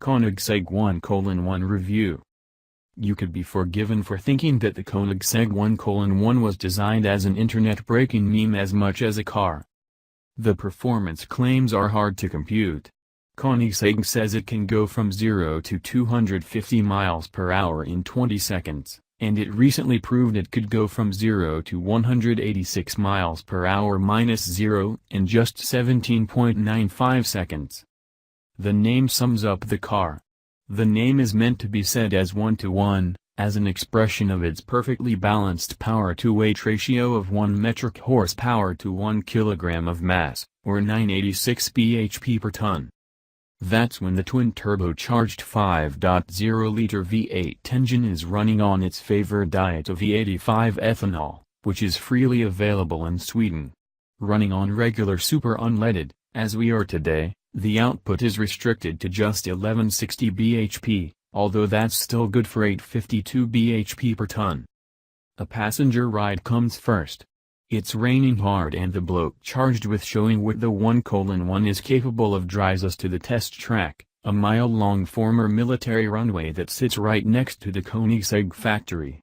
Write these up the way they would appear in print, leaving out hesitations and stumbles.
Koenigsegg One:1 Review. You could be forgiven for thinking that the Koenigsegg One:1 was designed as an internet-breaking meme as much as a car. The performance claims are hard to compute. Koenigsegg says it can go from 0 to 250 miles per hour in 20 seconds, and it recently proved it could go from 0 to 186 miles per hour -0 in just 17.95 seconds. The name sums up the car. The name is meant to be said as 1:1, as an expression of its perfectly balanced power-to-weight ratio of 1 metric horsepower to 1 kilogram of mass, or 986 bhp per ton. That's when the twin-turbocharged 5.0-liter V8 engine is running on its favored diet of E85 ethanol, which is freely available in Sweden. Running on regular super unleaded, as we are today, the output is restricted to just 1160 bhp, although that's still good for 852 bhp per ton. A passenger ride comes first. It's raining hard and the bloke charged with showing what the One:1 is capable of drives us to the test track, a mile-long former military runway that sits right next to the Koenigsegg factory.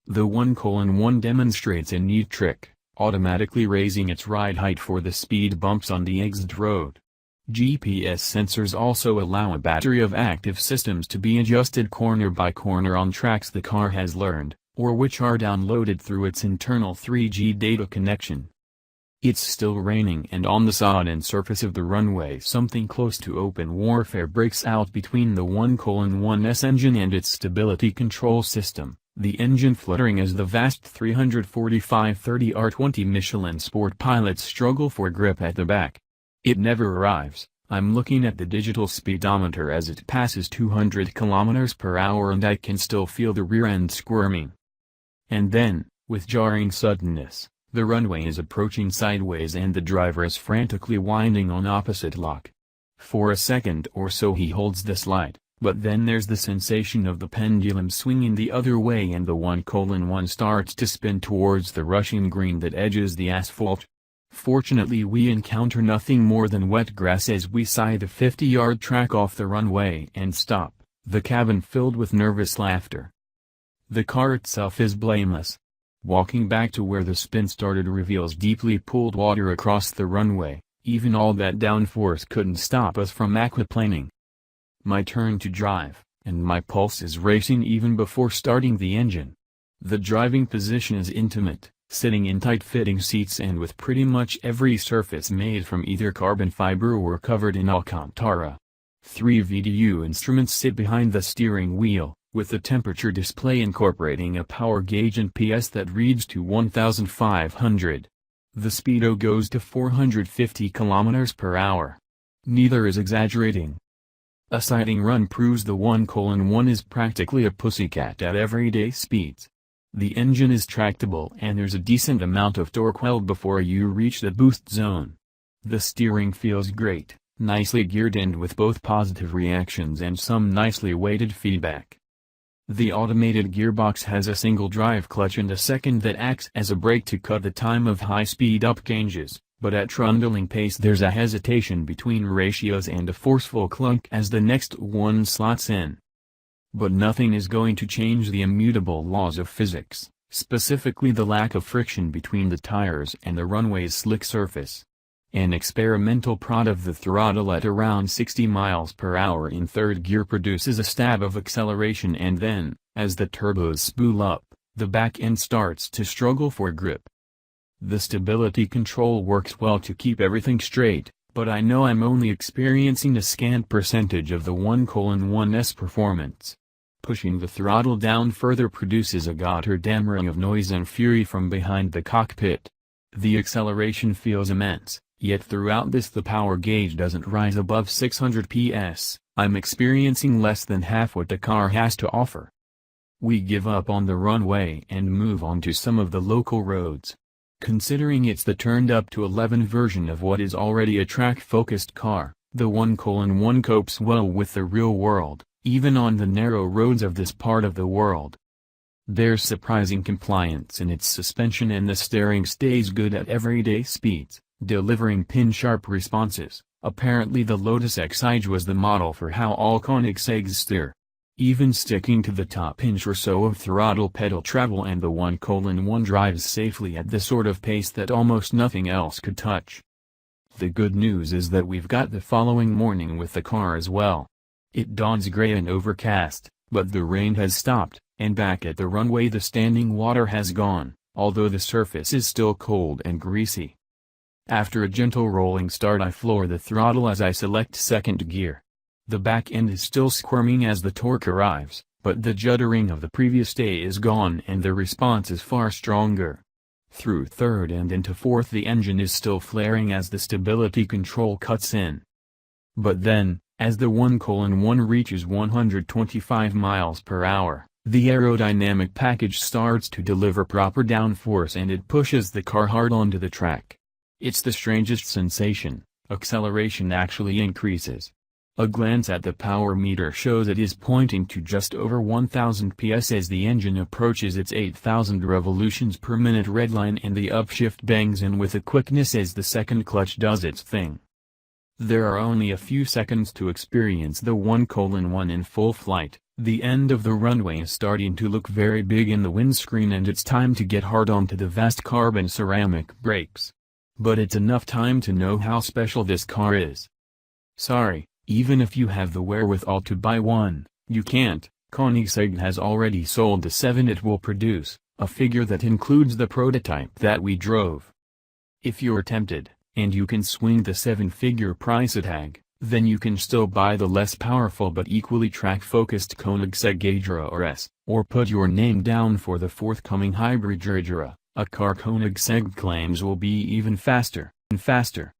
The One:1 demonstrates a neat trick, automatically raising its ride height for the speed bumps on the exit road. GPS sensors also allow a battery of active systems to be adjusted corner by corner on tracks the car has learned, or which are downloaded through its internal 3G data connection. It's still raining and on the sodden surface of the runway something close to open warfare breaks out between the One:1's engine and its stability control system, the engine fluttering as the vast 345/30 R20 Michelin Sport pilots struggle for grip at the back. It never arrives. I'm looking at the digital speedometer as it passes 200 km per hour and I can still feel the rear end squirming. And then, with jarring suddenness, the runway is approaching sideways and the driver is frantically winding on opposite lock. For a second or so he holds the slide, but then there's the sensation of the pendulum swinging the other way and the One:1 starts to spin towards the rushing green that edges the asphalt. Fortunately we encounter nothing more than wet grass as we sigh the 50-yard track off the runway and stop, the cabin filled with nervous laughter. The car itself is blameless. Walking back to where the spin started reveals deeply pooled water across the runway. Even all that downforce couldn't stop us from aquaplaning. My turn to drive, and my pulse is racing even before starting the engine. The driving position is intimate, sitting in tight-fitting seats and with pretty much every surface made from either carbon fiber or covered in Alcantara. 3 VDU instruments sit behind the steering wheel, with the temperature display incorporating a power gauge and PS that reads to 1500. The speedo goes to 450 km per hour. Neither is exaggerating. A sighting run proves the One:1 is practically a pussycat at everyday speeds. The engine is tractable and there's a decent amount of torque well before you reach the boost zone. The steering feels great, nicely geared and with both positive reactions and some nicely weighted feedback. The automated gearbox has a single drive clutch and a second that acts as a brake to cut the time of high-speed up changes, but at trundling pace there's a hesitation between ratios and a forceful clunk as the next one slots in. But nothing is going to change the immutable laws of physics, specifically the lack of friction between the tires and the runway's slick surface. An experimental prod of the throttle at around 60 miles per hour in third gear produces a stab of acceleration and then, as the turbos spool up, the back end starts to struggle for grip. The stability control works well to keep everything straight, but I know I'm only experiencing a scant percentage of the One:1's performance. Pushing the throttle down further produces a Gotthardammerung of noise and fury from behind the cockpit. The acceleration feels immense, yet throughout this the power gauge doesn't rise above 600 PS, I'm experiencing less than half what the car has to offer. We give up on the runway and move on to some of the local roads. Considering it's the turned up to 11 version of what is already a track-focused car, the One:1 copes well with the real world, even on the narrow roads of this part of the world. There's surprising compliance in its suspension and the steering stays good at everyday speeds, delivering pin-sharp responses, Apparently the Lotus Exige was the model for how all Koenigsegg's steer. Even sticking to the top inch or so of throttle pedal travel, and the 1:1 drives safely at the sort of pace that almost nothing else could touch. The good news is that we've got the following morning with the car as well. It dawns grey and overcast, but the rain has stopped, and back at the runway the standing water has gone, although the surface is still cold and greasy. After a gentle rolling start I floor the throttle as I select second gear. The back end is still squirming as the torque arrives, but the juddering of the previous day is gone and the response is far stronger. Through third and into fourth the engine is still flaring as the stability control cuts in. But then, as the 1:1 reaches 125 miles per hour, the aerodynamic package starts to deliver proper downforce and it pushes the car hard onto the track. It's the strangest sensation. Acceleration actually increases. A glance at the power meter shows it is pointing to just over 1000 PS as the engine approaches its 8000 revolutions per minute redline, and the upshift bangs in with a quickness as the second clutch does its thing. There are only a few seconds to experience the 1:1 in full flight. The end of the runway is starting to look very big in the windscreen and it's time to get hard onto the vast carbon ceramic brakes. But it's enough time to know how special this car is. Sorry, even if you have the wherewithal to buy one, you can't. Koenigsegg has already sold the 7 it will produce, a figure that includes the prototype that we drove. If you're tempted, and you can swing the 7-figure price tag, then you can still buy the less powerful but equally track-focused Koenigsegg Agera RS, or put your name down for the forthcoming hybrid Agera, a car Koenigsegg claims will be even faster and faster.